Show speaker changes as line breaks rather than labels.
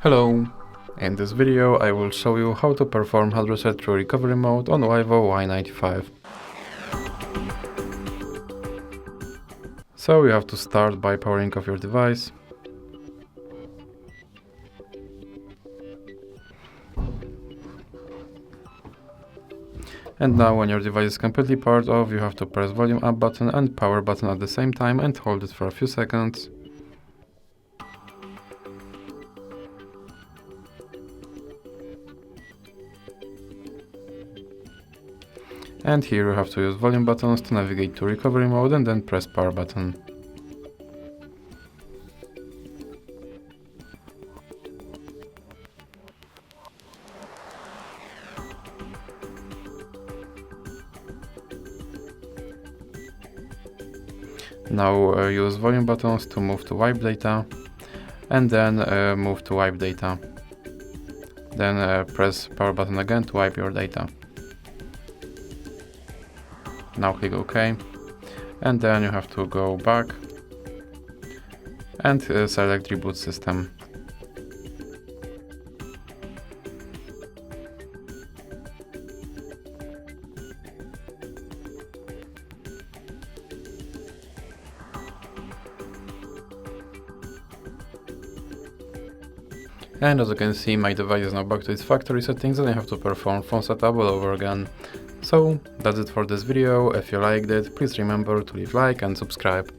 Hello! In this video I will show you how to perform hard reset through recovery mode on Vivo Y95. So you have to start by powering off your device. And now when your device is completely powered off, you have to press volume up button and power button at the same time and hold it for a few seconds. And here you have to use volume buttons to navigate to recovery mode and then press power button. Now use volume buttons to move to wipe data and then move to wipe data. Then press power button again to wipe your data. Now click OK, and then you have to go back and select reboot system. And as you can see, my device is now back to its factory settings and I have to perform phone setup all over again. So that's it for this video. If you liked it, please remember to leave a like and subscribe.